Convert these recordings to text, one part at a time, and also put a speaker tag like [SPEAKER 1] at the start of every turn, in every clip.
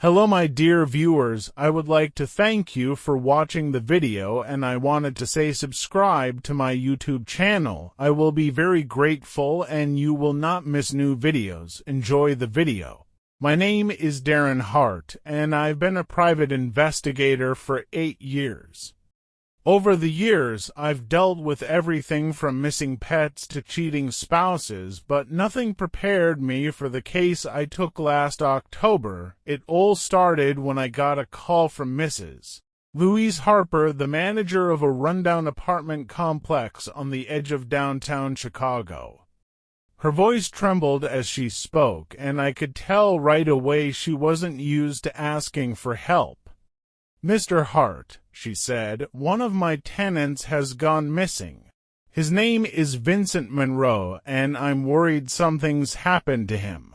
[SPEAKER 1] Hello my dear viewers, I would like to thank you for watching the video and I wanted to say subscribe to my YouTube channel. I will be very grateful and you will not miss new videos. Enjoy the video. My name is Darren Hart and I've been a private investigator for 8 years. Over the years, I've dealt with everything from missing pets to cheating spouses, but nothing prepared me for the case I took last October. It all started when I got a call from Mrs. Louise Harper, the manager of a rundown apartment complex on the edge of downtown Chicago. Her voice trembled as she spoke, and I could tell right away she wasn't used to asking for help. "Mr. Hart," she said, "one of my tenants has gone missing. His name is Vincent Monroe, and I'm worried something's happened to him."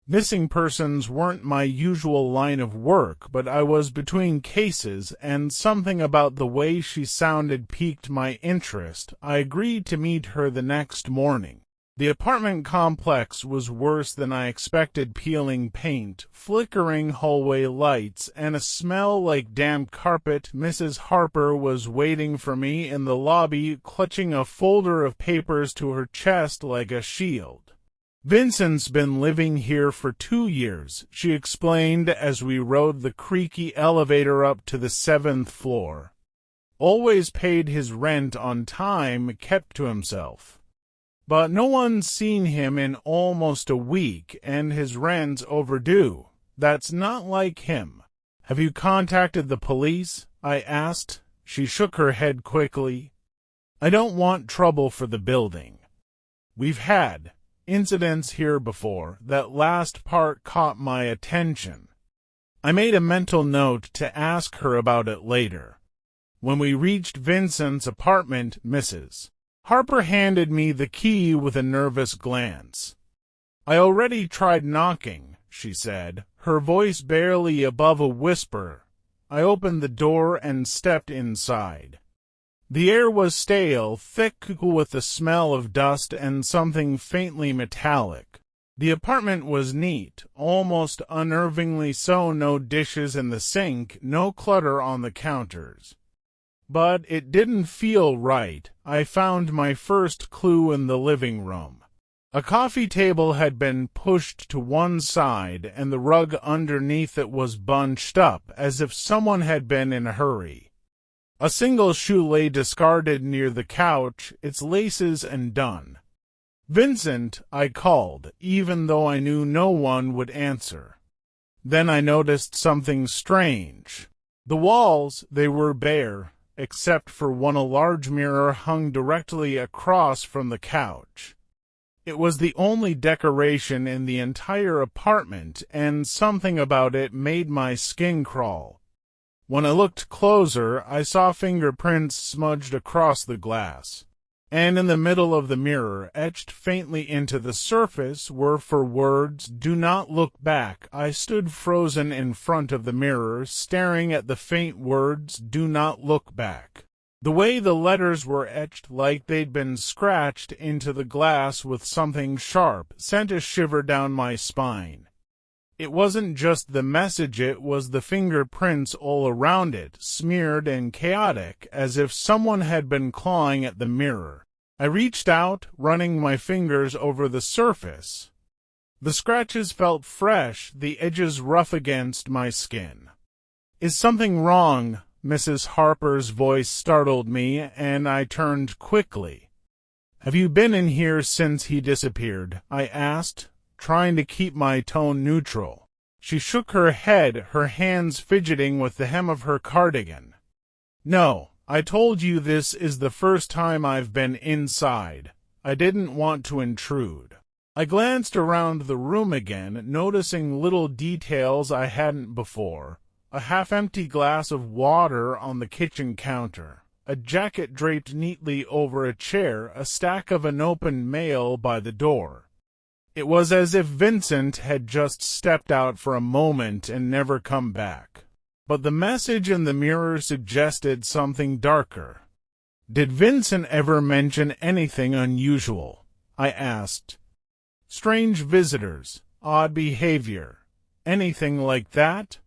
[SPEAKER 1] Missing persons weren't my usual line of work, but I was between cases, and something about the way she sounded piqued my interest. I agreed to meet her the next morning. The apartment complex was worse than I expected: peeling paint, flickering hallway lights, and a smell like damp carpet. Mrs. Harper was waiting for me in the lobby, clutching a folder of papers to her chest like a shield. "Vincent's been living here for 2 years," she explained as we rode the creaky elevator up to the 7th floor. "Always paid his rent on time, kept to himself. But no one's seen him in almost a week, and his rent's overdue. That's not like him." "Have you contacted the police?" I asked. She shook her head quickly. "I don't want trouble for the building. We've had incidents here before." That last part caught my attention. I made a mental note to ask her about it later. When we reached Vincent's apartment, Mrs. Harper handed me the key with a nervous glance. "I already tried knocking," she said, her voice barely above a whisper. I opened the door and stepped inside. The air was stale, thick with the smell of dust and something faintly metallic. The apartment was neat, almost unnervingly so: no dishes in the sink, no clutter on the counters. But it didn't feel right. I found my first clue in the living room. A coffee table had been pushed to one side, and the rug underneath it was bunched up, as if someone had been in a hurry. A single shoe lay discarded near the couch, its laces undone. "Vincent," I called, even though I knew no one would answer. Then I noticed something strange. The walls, they were bare, except for one. A large mirror hung directly across from the couch. It was the only decoration in the entire apartment, and something about it made my skin crawl. When I looked closer, I saw fingerprints smudged across the glass. And in the middle of the mirror, etched faintly into the surface, were 4 words: "Do not look back." I stood frozen in front of the mirror, staring at the faint words, "Do not look back." The way the letters were etched, like they'd been scratched into the glass with something sharp, sent a shiver down my spine. It wasn't just the message, it was the fingerprints all around it, smeared and chaotic, as if someone had been clawing at the mirror. I reached out, running my fingers over the surface. The scratches felt fresh, the edges rough against my skin. "Is something wrong?" Mrs. Harper's voice startled me, and I turned quickly. "Have you been in here since he disappeared?" I asked, trying to keep my tone neutral. She shook her head, her hands fidgeting with the hem of her cardigan. "No, I told you this is the first time I've been inside. I didn't want to intrude." I glanced around the room again, noticing little details I hadn't before. A half-empty glass of water on the kitchen counter, a jacket draped neatly over a chair, a stack of unopened mail by the door. It was as if Vincent had just stepped out for a moment and never come back. But the message in the mirror suggested something darker. "Did Vincent ever mention anything unusual?" I asked. "Strange visitors, odd behavior, Anything like that?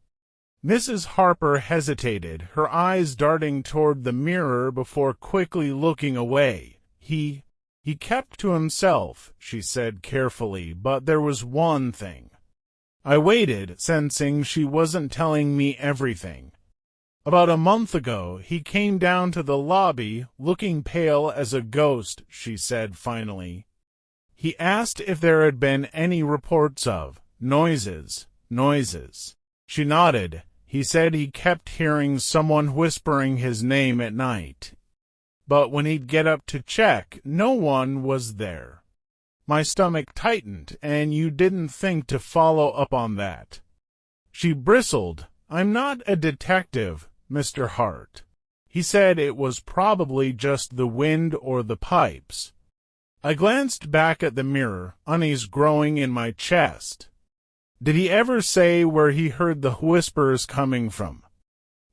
[SPEAKER 1] Mrs. Harper hesitated, her eyes darting toward the mirror before quickly looking away. He kept to himself, she said carefully, but there was one thing. I waited, sensing she wasn't telling me everything. About a month ago, he came down to the lobby, looking pale as a ghost, she said finally. He asked if there had been any reports of noises. She nodded. He said he kept hearing someone whispering his name at night. But when he'd get up to check, no one was there. My stomach tightened, and you didn't think to follow up on that. She bristled. I'm not a detective, Mr. Hart. He said it was probably just the wind or the pipes. I glanced back at the mirror, unease growing in my chest. Did he ever say where he heard the whispers coming from?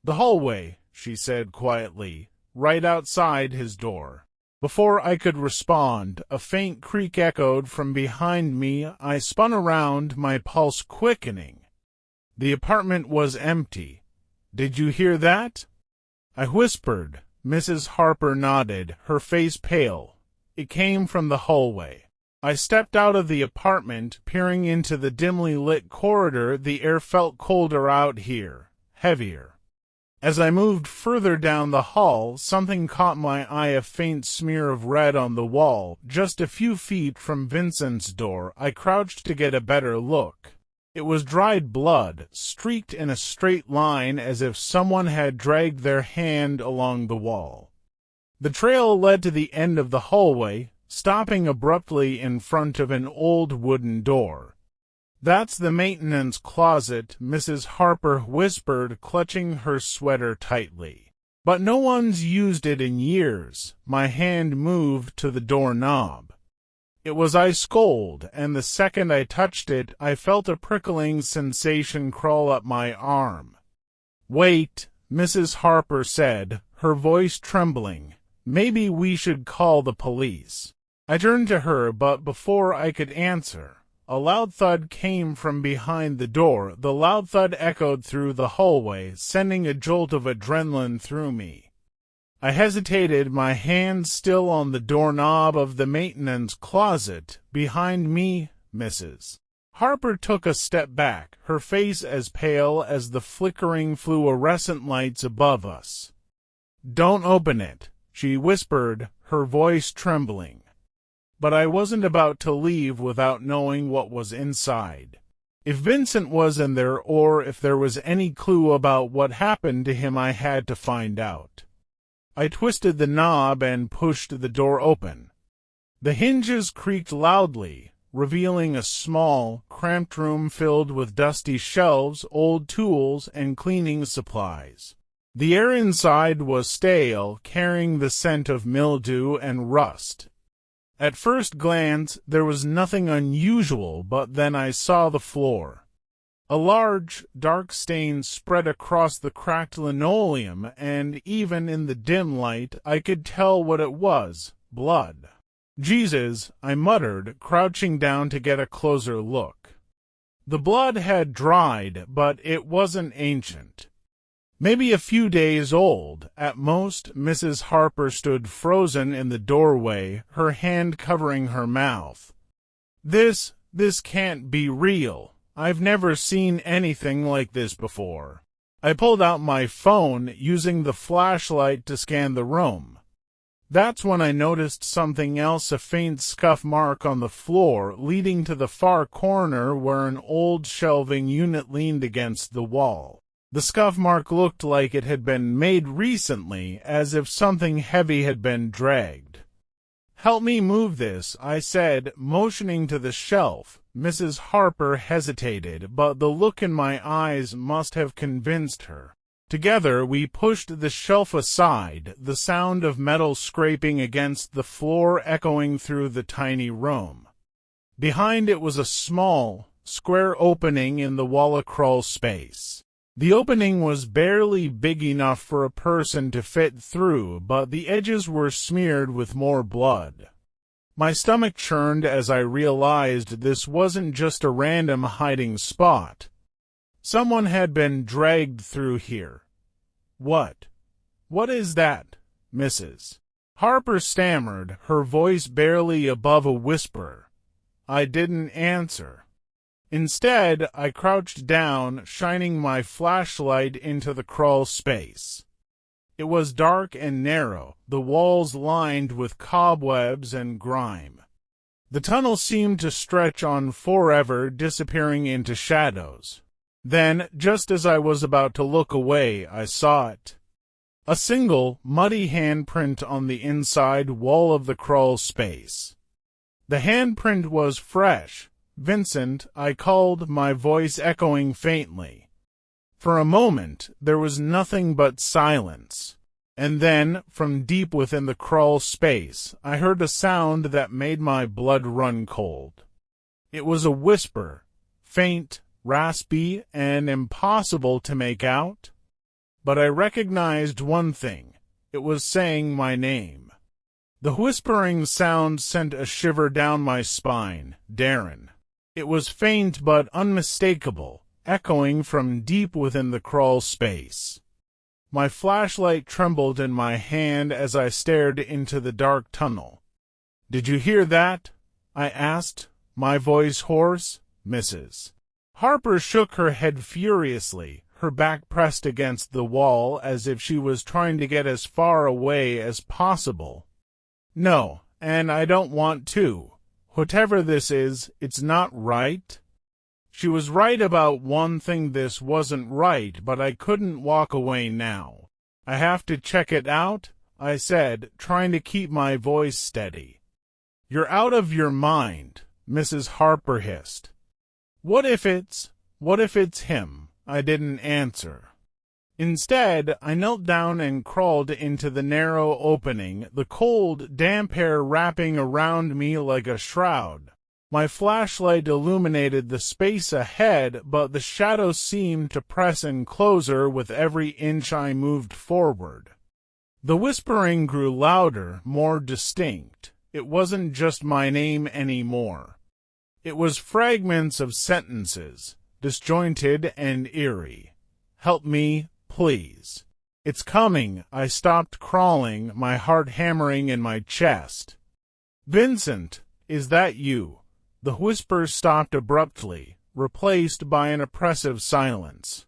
[SPEAKER 1] The hallway, she said quietly, right outside his door. Before I could respond, a faint creak echoed from behind me. I spun around, my pulse quickening. The apartment was empty. Did you hear that? I whispered. Mrs. Harper nodded, her face pale. It came from the hallway. I stepped out of the apartment, peering into the dimly lit corridor. The air felt colder out here, heavier. As I moved further down the hall, something caught my eye, a faint smear of red on the wall, just a few feet from Vincent's door. I crouched to get a better look. It was dried blood, streaked in a straight line as if someone had dragged their hand along the wall. The trail led to the end of the hallway, stopping abruptly in front of an old wooden door. That's the maintenance closet, Mrs. Harper whispered, clutching her sweater tightly. But no one's used it in years. My hand moved to the doorknob. It was ice cold, and the second I touched it, I felt a prickling sensation crawl up my arm. Wait, Mrs. Harper said, her voice trembling. Maybe we should call the police. I turned to her, but before I could answer, a loud thud came from behind the door. The loud thud echoed through the hallway, sending a jolt of adrenaline through me. I hesitated, my hand still on the doorknob of the maintenance closet. Behind me, Mrs. Harper took a step back, her face as pale as the flickering fluorescent lights above us. Don't open it, she whispered, her voice trembling. But I wasn't about to leave without knowing what was inside. If Vincent was in there, or if there was any clue about what happened to him, I had to find out. I twisted the knob and pushed the door open. The hinges creaked loudly, revealing a small, cramped room filled with dusty shelves, old tools, and cleaning supplies. The air inside was stale, carrying the scent of mildew and rust. At first glance, there was nothing unusual, but then I saw the floor. A large, dark stain spread across the cracked linoleum, and even in the dim light, I could tell what it was: blood. Jesus, I muttered, crouching down to get a closer look. The blood had dried, but it wasn't ancient. Maybe a few days old, at most. Mrs. Harper stood frozen in the doorway, her hand covering her mouth. This can't be real. I've never seen anything like this before. I pulled out my phone, using the flashlight to scan the room. That's when I noticed something else, a faint scuff mark on the floor, leading to the far corner where an old shelving unit leaned against the wall. The scuff mark looked like it had been made recently, as if something heavy had been dragged. Help me move this, I said, motioning to the shelf. Mrs. Harper hesitated, but the look in my eyes must have convinced her. Together we pushed the shelf aside, the sound of metal scraping against the floor echoing through the tiny room. Behind it was a small, square opening in the wall, a crawl space. The opening was barely big enough for a person to fit through, but the edges were smeared with more blood. My stomach churned as I realized this wasn't just a random hiding spot. Someone had been dragged through here. What? What is that, Mrs. Harper stammered, her voice barely above a whisper. I didn't answer. Instead, I crouched down, shining my flashlight into the crawl space. It was dark and narrow, the walls lined with cobwebs and grime. The tunnel seemed to stretch on forever, disappearing into shadows. Then, just as I was about to look away, I saw it. A single, muddy handprint on the inside wall of the crawl space. The handprint was fresh. Vincent, I called, my voice echoing faintly. For a moment, there was nothing but silence. And then, from deep within the crawl space, I heard a sound that made my blood run cold. It was a whisper, faint, raspy, and impossible to make out. But I recognized one thing. It was saying my name. The whispering sound sent a shiver down my spine. Darren. It was faint but unmistakable, echoing from deep within the crawl space. My flashlight trembled in my hand as I stared into the dark tunnel. "Did you hear that?" I asked, my voice hoarse. Mrs. Harper shook her head furiously, her back pressed against the wall as if she was trying to get as far away as possible. "No, and I don't want to. Whatever this is, it's not right." She was right about one thing: this wasn't right, but I couldn't walk away now. "I have to check it out," I said, trying to keep my voice steady. "You're out of your mind," Mrs. Harper hissed. What if it's him?" I didn't answer. Instead, I knelt down and crawled into the narrow opening, the cold, damp air wrapping around me like a shroud. My flashlight illuminated the space ahead, but the shadows seemed to press in closer with every inch I moved forward. The whispering grew louder, more distinct. It wasn't just my name anymore. It was fragments of sentences, disjointed and eerie. "Help me, please. It's coming." I stopped crawling, my heart hammering in my chest. "Vincent, is that you?" The whisper stopped abruptly, replaced by an oppressive silence.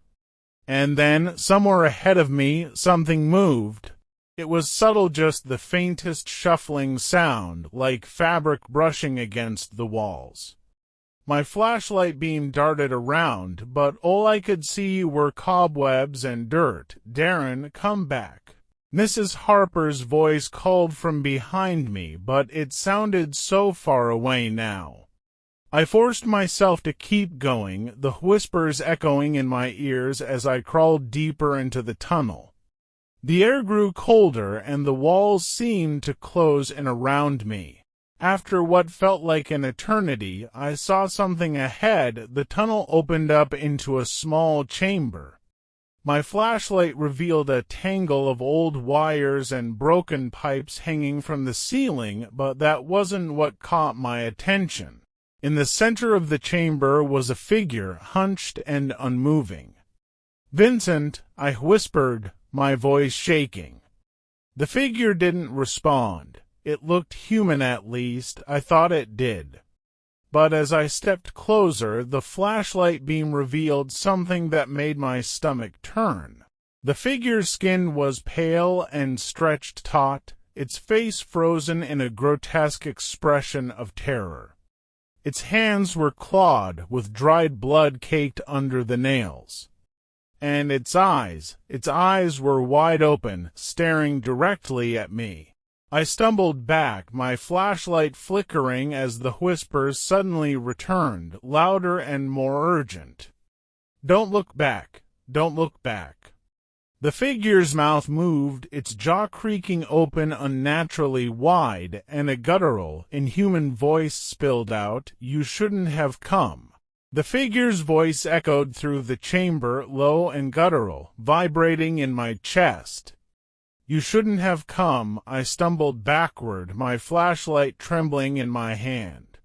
[SPEAKER 1] And then, somewhere ahead of me, something moved. It was subtle, just the faintest shuffling sound, like fabric brushing against the walls. My flashlight beam darted around, but all I could see were cobwebs and dirt. "Darren, come back." Mrs. Harper's voice called from behind me, but it sounded so far away now. I forced myself to keep going, the whispers echoing in my ears as I crawled deeper into the tunnel. The air grew colder, and the walls seemed to close in around me. After what felt like an eternity, I saw something ahead. The tunnel opened up into a small chamber. My flashlight revealed a tangle of old wires and broken pipes hanging from the ceiling, but that wasn't what caught my attention. In the center of the chamber was a figure, hunched and unmoving. "Vincent," I whispered, my voice shaking. The figure didn't respond. It looked human, at least I thought it did. But as I stepped closer, the flashlight beam revealed something that made my stomach turn. The figure's skin was pale and stretched taut, its face frozen in a grotesque expression of terror. Its hands were clawed, with dried blood caked under the nails. And its eyes were wide open, staring directly at me. I stumbled back, my flashlight flickering as the whispers suddenly returned, louder and more urgent. "Don't look back. Don't look back." The figure's mouth moved, its jaw creaking open unnaturally wide, and a guttural, inhuman voice spilled out, "You shouldn't have come." The figure's voice echoed through the chamber, low and guttural, vibrating in my chest. "You shouldn't have come." I stumbled backward, my flashlight trembling in my hand.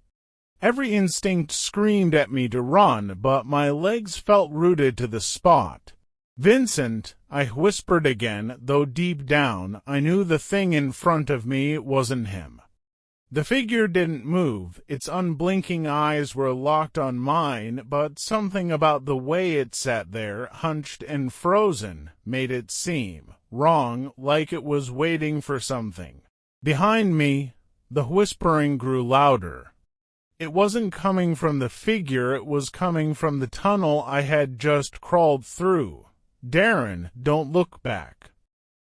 [SPEAKER 1] Every instinct screamed at me to run, but my legs felt rooted to the spot. "Vincent," I whispered again, though deep down I knew the thing in front of me wasn't him. The figure didn't move. Its unblinking eyes were locked on mine, but something about the way it sat there, hunched and frozen, made it seem wrong, like it was waiting for something. Behind me, the whispering grew louder. It wasn't coming from the figure, it was coming from the tunnel I had just crawled through. "Darren, don't look back."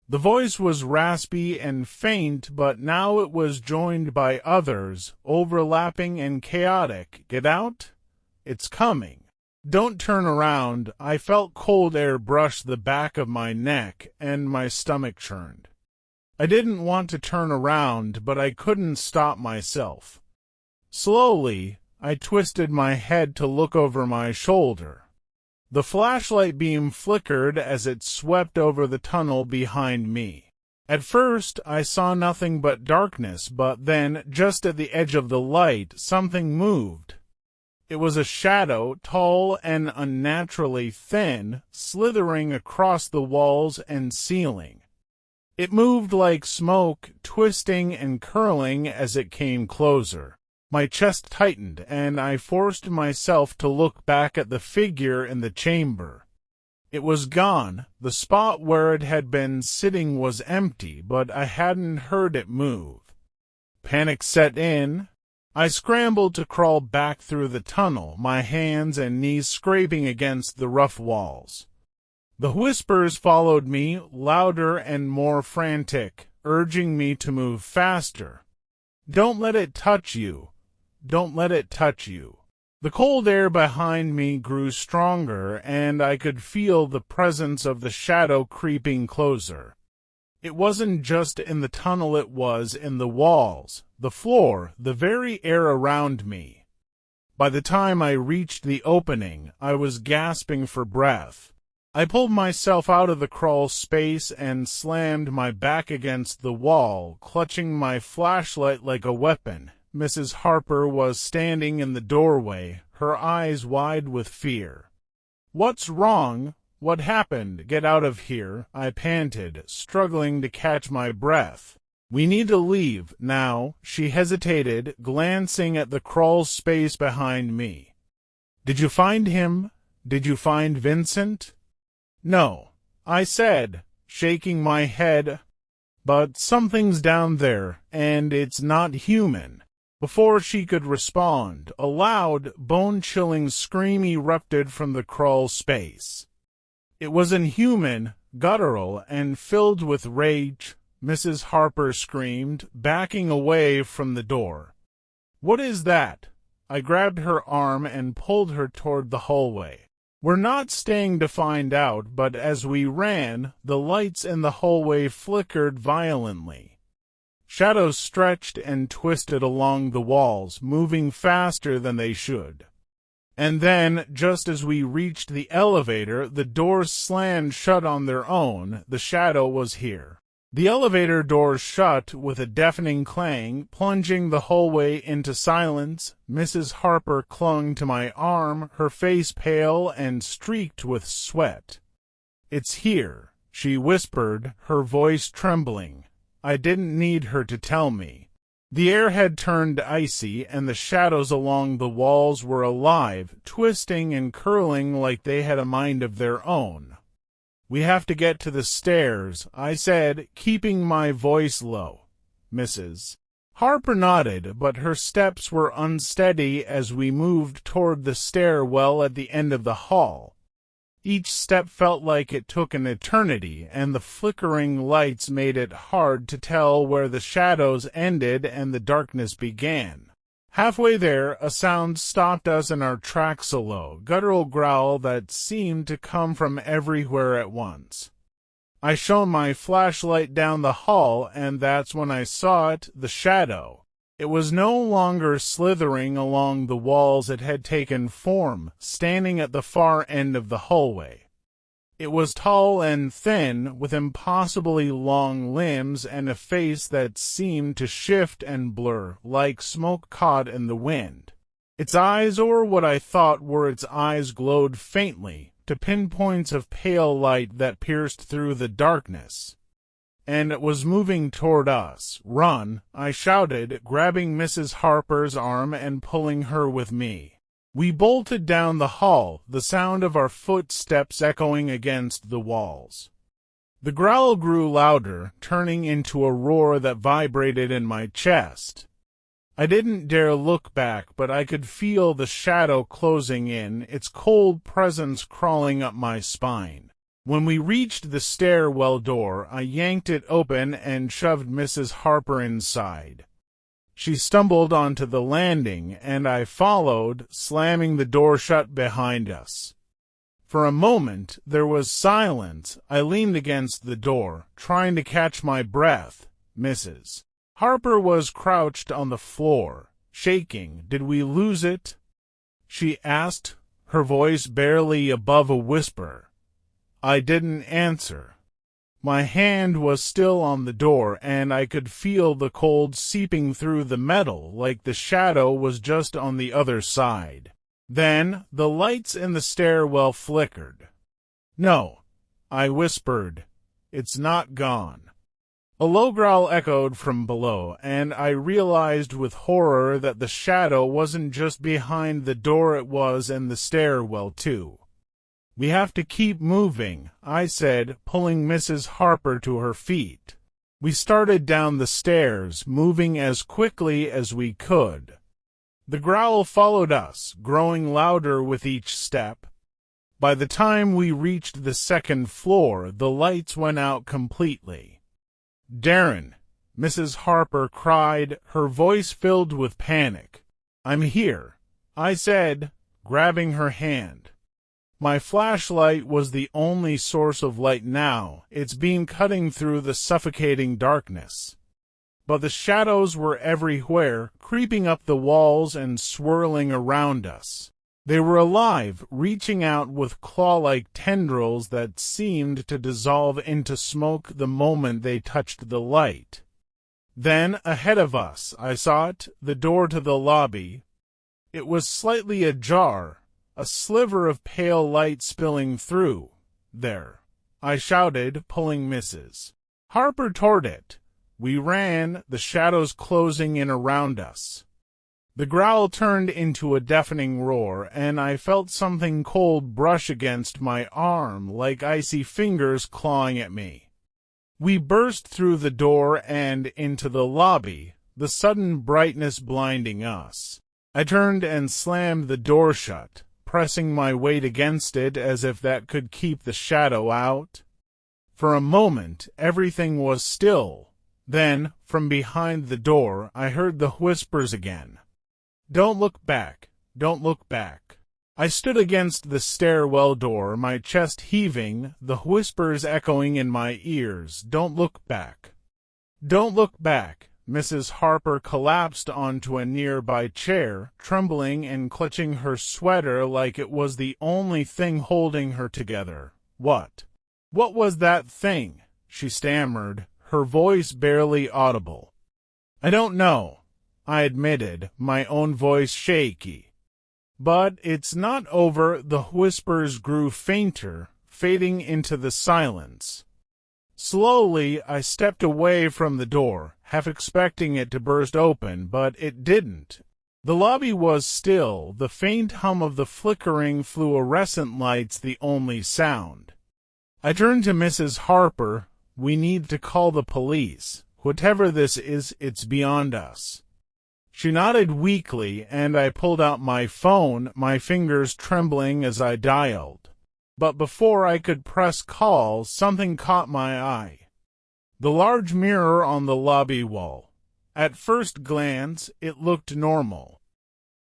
[SPEAKER 1] The voice was raspy and faint, but now it was joined by others, overlapping and chaotic. "Get out? It's coming. Don't turn around." I felt cold air brush the back of my neck, and my stomach churned. I didn't want to turn around, but I couldn't stop myself. Slowly, I twisted my head to look over my shoulder. The flashlight beam flickered as it swept over the tunnel behind me. At first, I saw nothing but darkness, but then, just at the edge of the light, something moved. It was a shadow, tall and unnaturally thin, slithering across the walls and ceiling. It moved like smoke, twisting and curling as it came closer. My chest tightened, and I forced myself to look back at the figure in the chamber. It was gone. The spot where it had been sitting was empty, but I hadn't heard it move. Panic set in. I scrambled to crawl back through the tunnel, my hands and knees scraping against the rough walls. The whispers followed me, louder and more frantic, urging me to move faster. "Don't let it touch you. Don't let it touch you." The cold air behind me grew stronger, and I could feel the presence of the shadow creeping closer. It wasn't just in the tunnel, it was in the walls, the floor, the very air around me. By the time I reached the opening, I was gasping for breath. I pulled myself out of the crawl space and slammed my back against the wall, clutching my flashlight like a weapon. Mrs. Harper was standing in the doorway, her eyes wide with fear. "What's wrong? What happened? Get out of here," I panted, struggling to catch my breath. "We need to leave now." She hesitated, glancing at the crawl space behind me. "Did you find him? Did you find Vincent?" "No," I said, shaking my head. "But something's down there, and it's not human." Before she could respond, a loud, bone-chilling scream erupted from the crawl space. It was inhuman, guttural, and filled with rage. Mrs. Harper screamed, backing away from the door. "What is that?" I grabbed her arm and pulled her toward the hallway. "We're not staying to find out," but as we ran, the lights in the hallway flickered violently. Shadows stretched and twisted along the walls, moving faster than they should. And then, just as we reached the elevator, the doors slammed shut on their own. The shadow was here. The elevator doors shut with a deafening clang, plunging the hallway into silence. Mrs. Harper clung to my arm, her face pale and streaked with sweat. "It's here," she whispered, her voice trembling. I didn't need her to tell me. The air had turned icy, and the shadows along the walls were alive, twisting and curling like they had a mind of their own. "We have to get to the stairs," I said, keeping my voice low. Mrs. Harper nodded, but her steps were unsteady as we moved toward the stairwell at the end of the hall. Each step felt like it took an eternity, and the flickering lights made it hard to tell where the shadows ended and the darkness began. Halfway there, a sound stopped us in our tracks, a low, guttural growl that seemed to come from everywhere at once. I shone my flashlight down the hall, and that's when I saw it, the shadow. It was no longer slithering along the walls, it had taken form, standing at the far end of the hallway. It was tall and thin, with impossibly long limbs and a face that seemed to shift and blur, like smoke caught in the wind. Its eyes, or what I thought were its eyes, glowed faintly to pinpoints of pale light that pierced through the darkness, and it was moving toward us. "Run!" I shouted, grabbing Mrs. Harper's arm and pulling her with me. We bolted down the hall, the sound of our footsteps echoing against the walls. The growl grew louder, turning into a roar that vibrated in my chest. I didn't dare look back, but I could feel the shadow closing in, its cold presence crawling up my spine. When we reached the stairwell door, I yanked it open and shoved Mrs. Harper inside. She stumbled onto the landing, and I followed, slamming the door shut behind us. For a moment there was silence. I leaned against the door, trying to catch my breath. Mrs. Harper was crouched on the floor, shaking. "Did we lose it?" she asked, her voice barely above a whisper. I didn't answer. My hand was still on the door, and I could feel the cold seeping through the metal, like the shadow was just on the other side. Then the lights in the stairwell flickered. "No," I whispered. "It's not gone." A low growl echoed from below, and I realized with horror that the shadow wasn't just behind the door, it was in the stairwell too. "We have to keep moving," I said, pulling Mrs. Harper to her feet. We started down the stairs, moving as quickly as we could. The growl followed us, growing louder with each step. By the time we reached the second floor, the lights went out completely. "Darren," Mrs. Harper cried, her voice filled with panic. "I'm here," I said, grabbing her hand. My flashlight was the only source of light now, its beam cutting through the suffocating darkness. But the shadows were everywhere, creeping up the walls and swirling around us. They were alive, reaching out with claw-like tendrils that seemed to dissolve into smoke the moment they touched the light. Then, ahead of us, I saw it, the door to the lobby. It was slightly ajar, a sliver of pale light spilling through. "There!" I shouted, pulling Mrs. Harper toward it. We ran, the shadows closing in around us. The growl turned into a deafening roar, and I felt something cold brush against my arm, like icy fingers clawing at me. We burst through the door and into the lobby, the sudden brightness blinding us. I turned and slammed the door shut, pressing my weight against it as if that could keep the shadow out. For a moment, everything was still. Then, from behind the door, I heard the whispers again. "Don't look back. Don't look back." I stood against the stairwell door, my chest heaving, the whispers echoing in my ears. "Don't look back. Don't look back." Mrs. Harper collapsed onto a nearby chair, trembling and clutching her sweater like it was the only thing holding her together. What was that thing?" she stammered, her voice barely audible. "I don't know," I admitted, my own voice shaky. "But it's not over." The whispers grew fainter, fading into the silence. Slowly, I stepped away from the door, half expecting it to burst open, but it didn't. The lobby was still, the faint hum of the flickering fluorescent lights the only sound. I turned to Mrs. Harper. "We need to call the police. Whatever this is, it's beyond us." She nodded weakly, and I pulled out my phone, my fingers trembling as I dialed. But before I could press call, something caught my eye. The large mirror on the lobby wall. At first glance, it looked normal.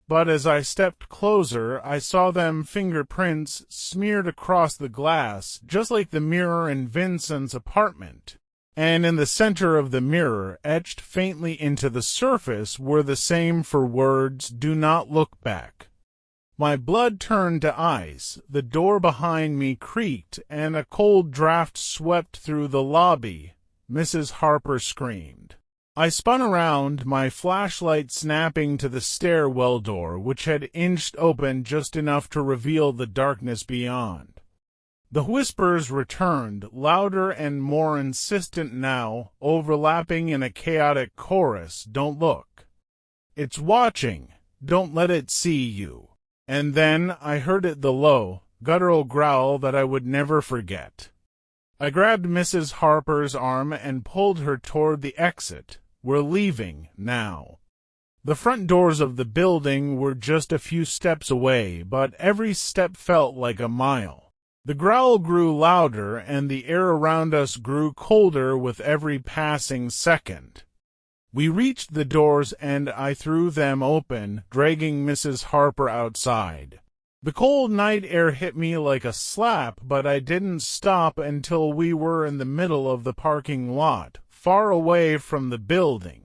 [SPEAKER 1] But as I stepped closer, I saw them fingerprints smeared across the glass, just like the mirror in Vincent's apartment. And in the center of the mirror, etched faintly into the surface, were the same four words, "Do not look back." My blood turned to ice, the door behind me creaked, and a cold draft swept through the lobby. Mrs. Harper screamed. I spun around, my flashlight snapping to the stairwell door, which had inched open just enough to reveal the darkness beyond. The whispers returned, louder and more insistent now, overlapping in a chaotic chorus. Don't look. It's watching. Don't let it see you. And then I heard it, the low, guttural growl that I would never forget. I grabbed Mrs. Harper's arm and pulled her toward the exit. We're leaving now. The front doors of the building were just a few steps away, but every step felt like a mile. The growl grew louder, and the air around us grew colder with every passing second. We reached the doors, and I threw them open, dragging Mrs. Harper outside. The cold night air hit me like a slap, but I didn't stop until we were in the middle of the parking lot, far away from the building.